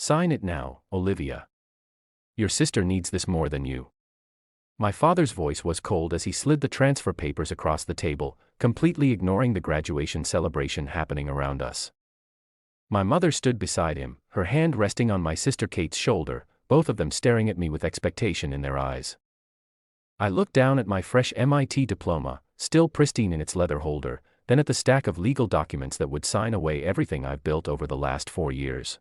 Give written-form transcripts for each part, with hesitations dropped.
Sign it now, Olivia. Your sister needs this more than you. My father's voice was cold as he slid the transfer papers across the table, completely ignoring the graduation celebration happening around us. My mother stood beside him, her hand resting on my sister Kate's shoulder, both of them staring at me with expectation in their eyes. I looked down at my fresh MIT diploma, still pristine in its leather holder, then at the stack of legal documents that would sign away everything I've built over the last 4 years.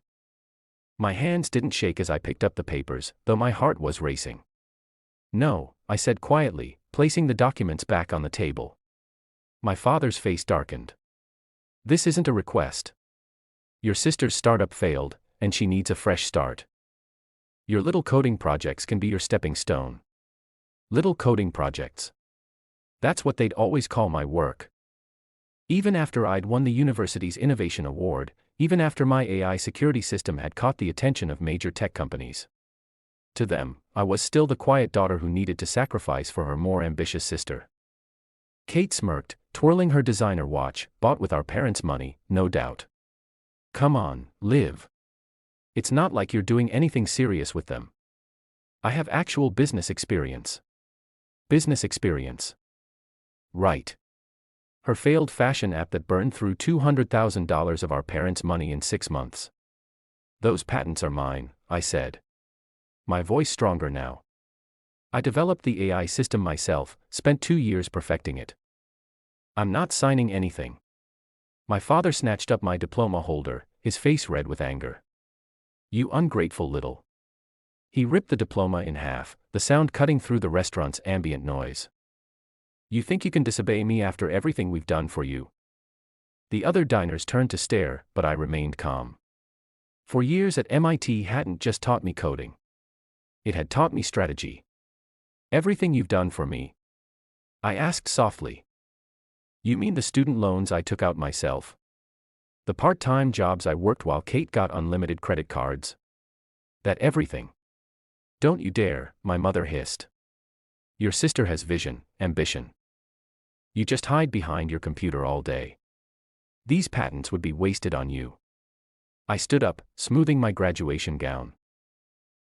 My hands didn't shake as I picked up the papers, though my heart was racing. No, I said quietly, placing the documents back on the table. My father's face darkened. This isn't a request. Your sister's startup failed, and she needs a fresh start. Your little coding projects can be your stepping stone. Little coding projects. That's what they'd always call my work. Even after I'd won the university's Innovation Award, even after my AI security system had caught the attention of major tech companies. To them, I was still the quiet daughter who needed to sacrifice for her more ambitious sister. Kate smirked, twirling her designer watch, bought with our parents' money, no doubt. Come on, Liv. It's not like you're doing anything serious with them. I have actual business experience. Business experience. Right. Her failed fashion app that burned through $200,000 of our parents' money in 6 months. Those patents are mine, I said. My voice stronger now. I developed the AI system myself, spent 2 years perfecting it. I'm not signing anything. My father snatched up my diploma holder, his face red with anger. You ungrateful little. He ripped the diploma in half, the sound cutting through the restaurant's ambient noise. You think you can disobey me after everything we've done for you? The other diners turned to stare, but I remained calm. 4 years at MIT hadn't just taught me coding. It had taught me strategy. Everything you've done for me. I asked softly. You mean the student loans I took out myself? The part-time jobs I worked while Kate got unlimited credit cards? That everything? Don't you dare, my mother hissed. Your sister has vision, ambition. You just hide behind your computer all day. These patents would be wasted on you. I stood up, smoothing my graduation gown.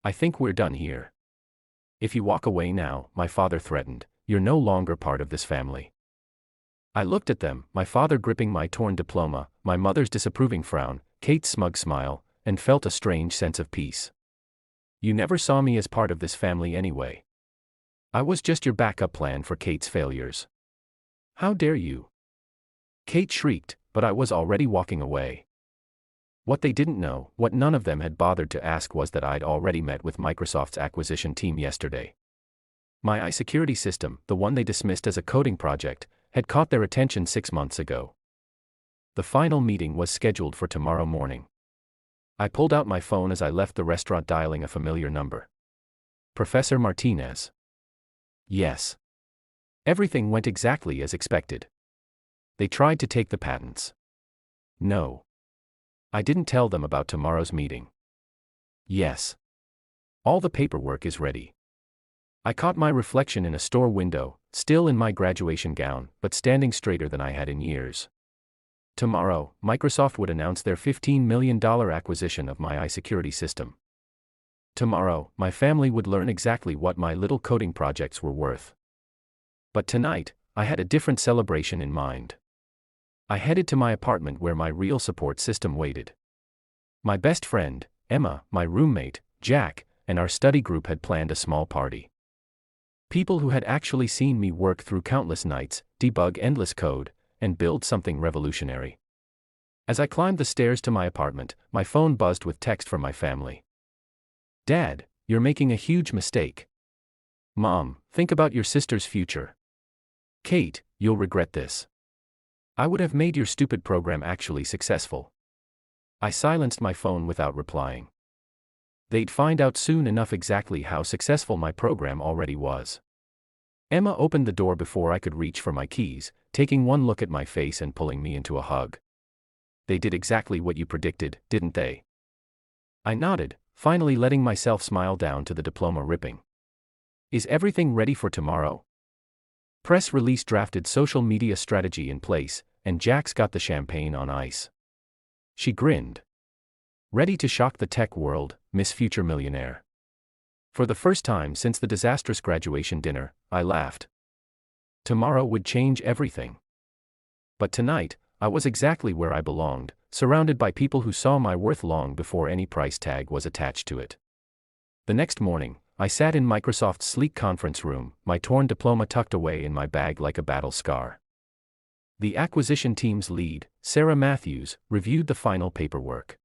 I think we're done here. If you walk away now, my father threatened, you're no longer part of this family. I looked at them, my father gripping my torn diploma, my mother's disapproving frown, Kate's smug smile, and felt a strange sense of peace. You never saw me as part of this family anyway. I was just your backup plan for Kate's failures. How dare you? Kate shrieked, but I was already walking away. What they didn't know, what none of them had bothered to ask, was that I'd already met with Microsoft's acquisition team yesterday. My iSecurity system, the one they dismissed as a coding project, had caught their attention 6 months ago. The final meeting was scheduled for tomorrow morning. I pulled out my phone as I left the restaurant, dialing a familiar number. Professor Martinez. Yes. Everything went exactly as expected. They tried to take the patents. No. I didn't tell them about tomorrow's meeting. Yes. All the paperwork is ready. I caught my reflection in a store window, still in my graduation gown, but standing straighter than I had in years. Tomorrow, Microsoft would announce their $15 million acquisition of my iSecurity system. Tomorrow, my family would learn exactly what my little coding projects were worth. But tonight, I had a different celebration in mind. I headed to my apartment where my real support system waited. My best friend, Emma, my roommate, Jack, and our study group had planned a small party. People who had actually seen me work through countless nights, debug endless code, and build something revolutionary. As I climbed the stairs to my apartment, my phone buzzed with text from my family. Dad, you're making a huge mistake. Mom, think about your sister's future. Kate, you'll regret this. I would have made your stupid program actually successful. I silenced my phone without replying. They'd find out soon enough exactly how successful my program already was. Emma opened the door before I could reach for my keys, taking one look at my face and pulling me into a hug. They did exactly what you predicted, didn't they? I nodded, finally letting myself smile down to the diploma ripping. Is everything ready for tomorrow? Press release drafted, social media strategy in place, and Jack's got the champagne on ice. She grinned. Ready to shock the tech world, Miss Future Millionaire. For the first time since the disastrous graduation dinner, I laughed. Tomorrow would change everything. But tonight, I was exactly where I belonged, surrounded by people who saw my worth long before any price tag was attached to it. The next morning, I sat in Microsoft's sleek conference room, my torn diploma tucked away in my bag like a battle scar. The acquisition team's lead, Sarah Matthews, reviewed the final paperwork.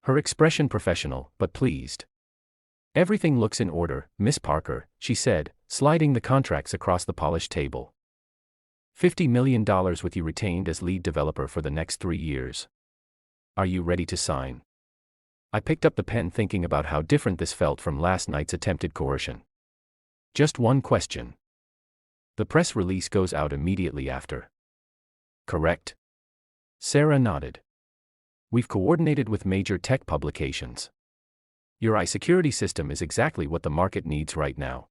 Her expression professional, but pleased. "Everything looks in order, Miss Parker," she said, sliding the contracts across the polished table. $50 million with you retained as lead developer for the next 3 years. Are you ready to sign? I picked up the pen thinking about how different this felt from last night's attempted coercion. Just one question. The press release goes out immediately after. Correct? Sarah nodded. We've coordinated with major tech publications. Your iSecurity system is exactly what the market needs right now.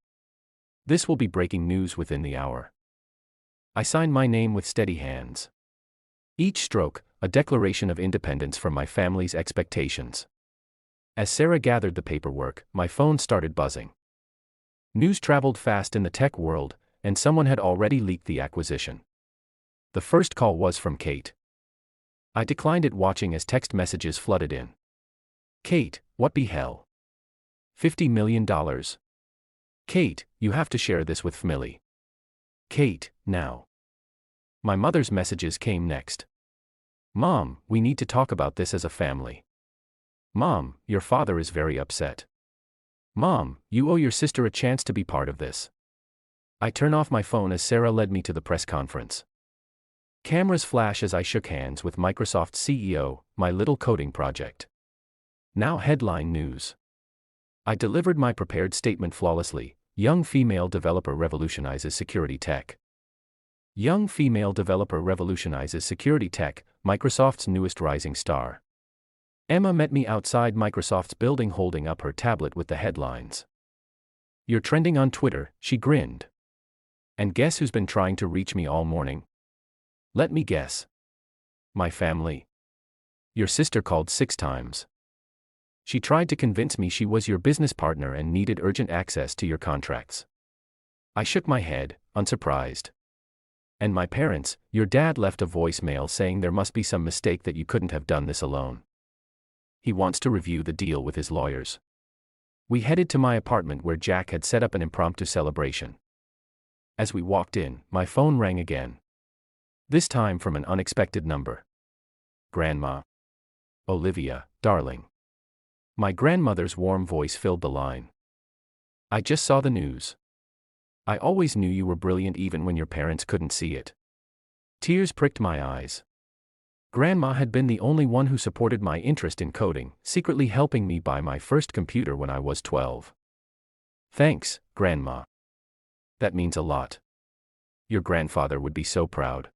This will be breaking news within the hour. I signed my name with steady hands. Each stroke, a declaration of independence from my family's expectations. As Sarah gathered the paperwork, my phone started buzzing. News traveled fast in the tech world, and someone had already leaked the acquisition. The first call was from Kate. I declined it, watching as text messages flooded in. Kate, what the hell? $50 million. Kate, you have to share this with family. Kate, now. My mother's messages came next. Mom, we need to talk about this as a family. Mom, your father is very upset. Mom, you owe your sister a chance to be part of this. I turn off my phone as Sarah led me to the press conference. Cameras flash as I shook hands with Microsoft's CEO, my little coding project. Now headline news. I delivered my prepared statement flawlessly. Young female developer revolutionizes security tech. Young female developer revolutionizes security tech, Microsoft's newest rising star. Emma met me outside Microsoft's building holding up her tablet with the headlines. You're trending on Twitter, she grinned. And guess who's been trying to reach me all morning? Let me guess. My family. Your sister called 6 times. She tried to convince me she was your business partner and needed urgent access to your contracts. I shook my head, unsurprised. And my parents, your dad left a voicemail saying there must be some mistake, that you couldn't have done this alone. He wants to review the deal with his lawyers. We headed to my apartment where Jack had set up an impromptu celebration. As we walked in, my phone rang again. This time from an unexpected number. Grandma. Olivia, darling. My grandmother's warm voice filled the line. I just saw the news. I always knew you were brilliant even when your parents couldn't see it. Tears pricked my eyes. Grandma had been the only one who supported my interest in coding, secretly helping me buy my first computer when I was 12. Thanks, Grandma. That means a lot. Your grandfather would be so proud.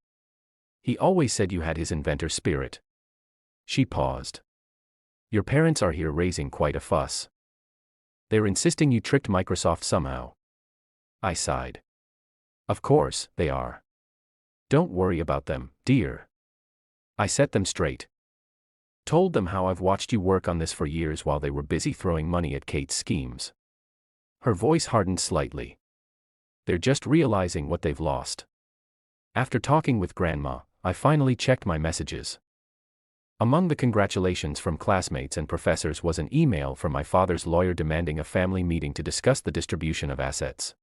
He always said you had his inventor spirit. She paused. Your parents are here raising quite a fuss. They're insisting you tricked Microsoft somehow. I sighed. Of course, they are. Don't worry about them, dear. I set them straight. Told them how I've watched you work on this for years while they were busy throwing money at Kate's schemes. Her voice hardened slightly. They're just realizing what they've lost. After talking with Grandma, I finally checked my messages. Among the congratulations from classmates and professors was an email from my father's lawyer demanding a family meeting to discuss the distribution of assets.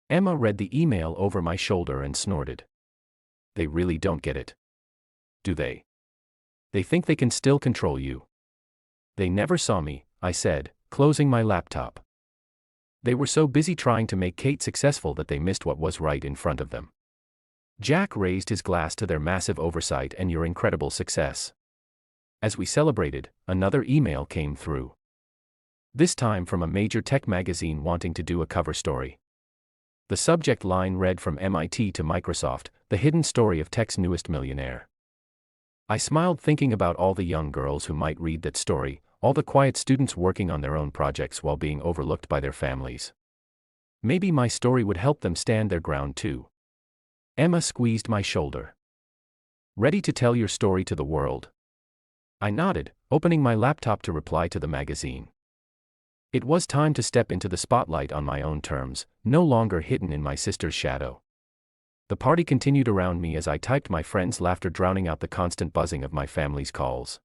Emma read the email over my shoulder and snorted. They really don't get it. Do they? They think they can still control you. They never saw me, I said, closing my laptop. They were so busy trying to make Kate successful that they missed what was right in front of them. Jack raised his glass to their massive oversight and your incredible success. As we celebrated, another email came through. This time from a major tech magazine wanting to do a cover story. The subject line read, "From MIT to Microsoft, the hidden story of tech's newest millionaire." I smiled thinking about all the young girls who might read that story, all the quiet students working on their own projects while being overlooked by their families. Maybe my story would help them stand their ground too. Emma squeezed my shoulder. Ready to tell your story to the world? I nodded, opening my laptop to reply to the magazine. It was time to step into the spotlight on my own terms, no longer hidden in my sister's shadow. The party continued around me as I typed, my friends' laughter drowning out the constant buzzing of my family's calls.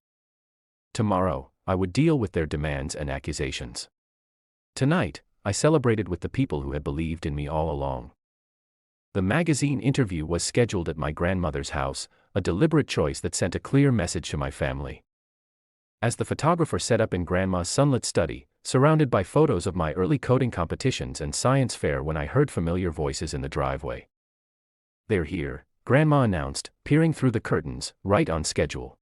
Tomorrow, I would deal with their demands and accusations. Tonight, I celebrated with the people who had believed in me all along. The magazine interview was scheduled at my grandmother's house, a deliberate choice that sent a clear message to my family. As the photographer set up in Grandma's sunlit study, surrounded by photos of my early coding competitions and science fair, when I heard familiar voices in the driveway. "They're here," Grandma announced, peering through the curtains, right on schedule.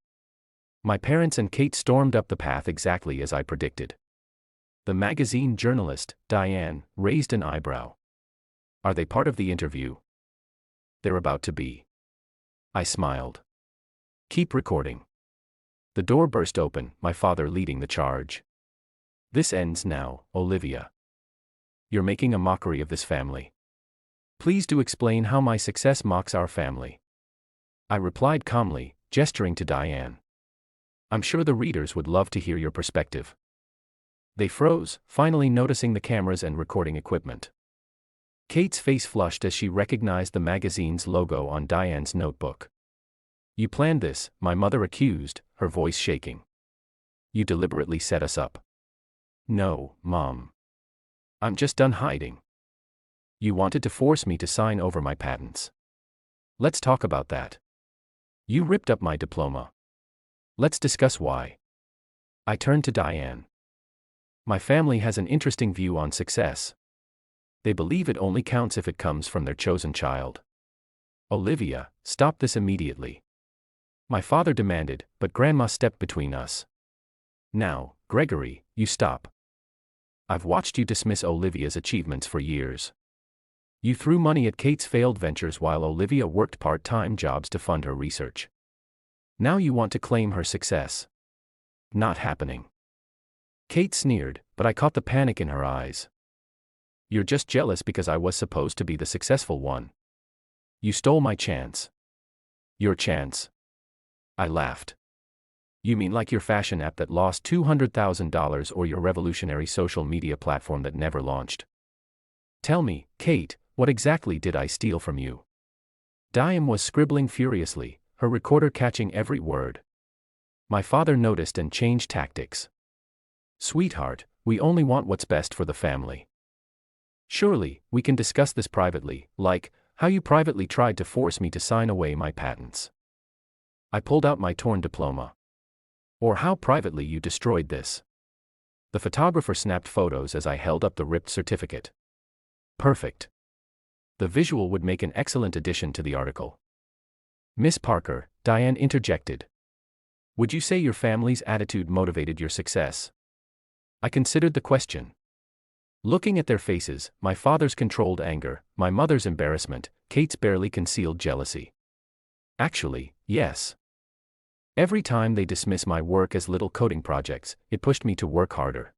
My parents and Kate stormed up the path exactly as I predicted. The magazine journalist, Diane, raised an eyebrow. "Are they part of the interview?" "They're about to be." I smiled. "Keep recording." The door burst open, my father leading the charge. "This ends now, Olivia. You're making a mockery of this family. Please do explain how my success mocks our family." I replied calmly, gesturing to Diane. "I'm sure the readers would love to hear your perspective." They froze, finally noticing the cameras and recording equipment. Kate's face flushed as she recognized the magazine's logo on Diane's notebook. "You planned this," my mother accused, her voice shaking. "You deliberately set us up." "No, Mom. I'm just done hiding. You wanted to force me to sign over my patents. Let's talk about that. You ripped up my diploma. Let's discuss why." I turned to Diane. "My family has an interesting view on success. They believe it only counts if it comes from their chosen child." "Olivia, stop this immediately," my father demanded, but Grandma stepped between us. "Now, Gregory, you stop. I've watched you dismiss Olivia's achievements for years. You threw money at Kate's failed ventures while Olivia worked part-time jobs to fund her research. Now you want to claim her success. Not happening." Kate sneered, but I caught the panic in her eyes. "You're just jealous because I was supposed to be the successful one. You stole my chance." "Your chance?" I laughed. "You mean like your fashion app that lost $200,000 or your revolutionary social media platform that never launched? Tell me, Kate, what exactly did I steal from you?" Diane was scribbling furiously, her recorder catching every word. My father noticed and changed tactics. "Sweetheart, we only want what's best for the family. Surely, we can discuss this privately, like how you privately tried to force me to sign away my patents." I pulled out my torn diploma. "Or how privately you destroyed this." The photographer snapped photos as I held up the ripped certificate. "Perfect. The visual would make an excellent addition to the article." "Miss Parker," Diane interjected, "would you say your family's attitude motivated your success?" I considered the question. Looking at their faces, my father's controlled anger, my mother's embarrassment, Kate's barely concealed jealousy. Actually, yes. Every time they dismiss my work as little coding projects, it pushed me to work harder.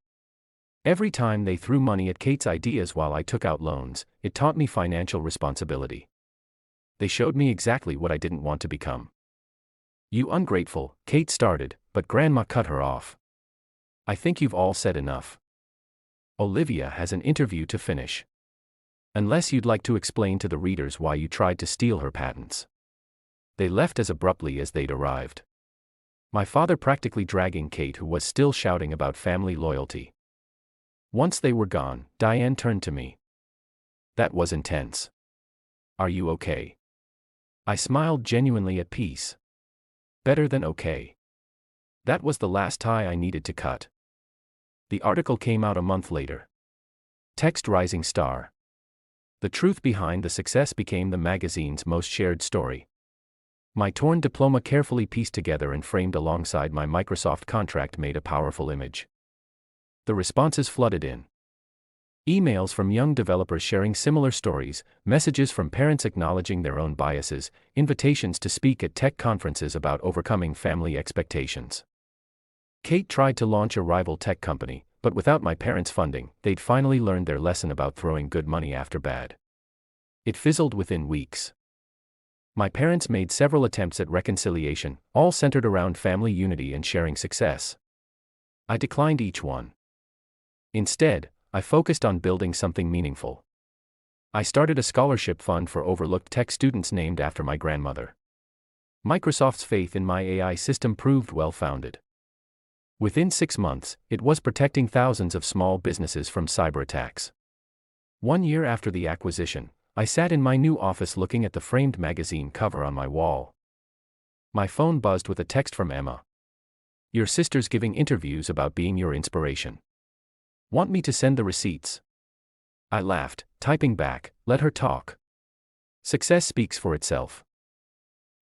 Every time they threw money at Kate's ideas while I took out loans, it taught me financial responsibility. They showed me exactly what I didn't want to become. "You ungrateful," Kate started, but Grandma cut her off. "I think you've all said enough. Olivia has an interview to finish. Unless you'd like to explain to the readers why you tried to steal her patents." They left as abruptly as they'd arrived. My father practically dragging Kate, who was still shouting about family loyalty. Once they were gone, Diane turned to me. "That was intense. Are you okay?" I smiled, genuinely at peace. "Better than okay." That was the last tie I needed to cut. The article came out a month later. Text rising star. The truth behind the success became the magazine's most shared story. My torn diploma, carefully pieced together and framed alongside my Microsoft contract, made a powerful image. The responses flooded in. Emails from young developers sharing similar stories, messages from parents acknowledging their own biases, invitations to speak at tech conferences about overcoming family expectations. Kate tried to launch a rival tech company, but without my parents' funding, they'd finally learned their lesson about throwing good money after bad. It fizzled within weeks. My parents made several attempts at reconciliation, all centered around family unity and sharing success. I declined each one. Instead, I focused on building something meaningful. I started a scholarship fund for overlooked tech students named after my grandmother. Microsoft's faith in my AI system proved well-founded. Within 6 months, it was protecting thousands of small businesses from cyber attacks. 1 year after the acquisition, I sat in my new office looking at the framed magazine cover on my wall. My phone buzzed with a text from Emma. "Your sister's giving interviews about being your inspiration. Want me to send the receipts?" I laughed, typing back, "Let her talk. Success speaks for itself."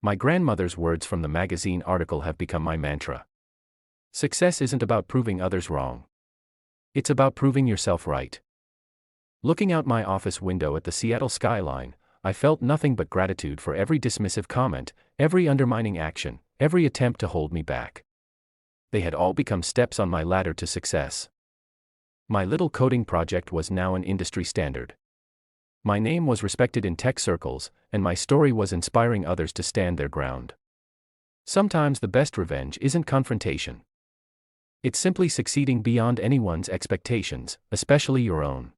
My grandmother's words from the magazine article have become my mantra. Success isn't about proving others wrong. It's about proving yourself right. Looking out my office window at the Seattle skyline, I felt nothing but gratitude for every dismissive comment, every undermining action, every attempt to hold me back. They had all become steps on my ladder to success. My little coding project was now an industry standard. My name was respected in tech circles, and my story was inspiring others to stand their ground. Sometimes the best revenge isn't confrontation. It's simply succeeding beyond anyone's expectations, especially your own.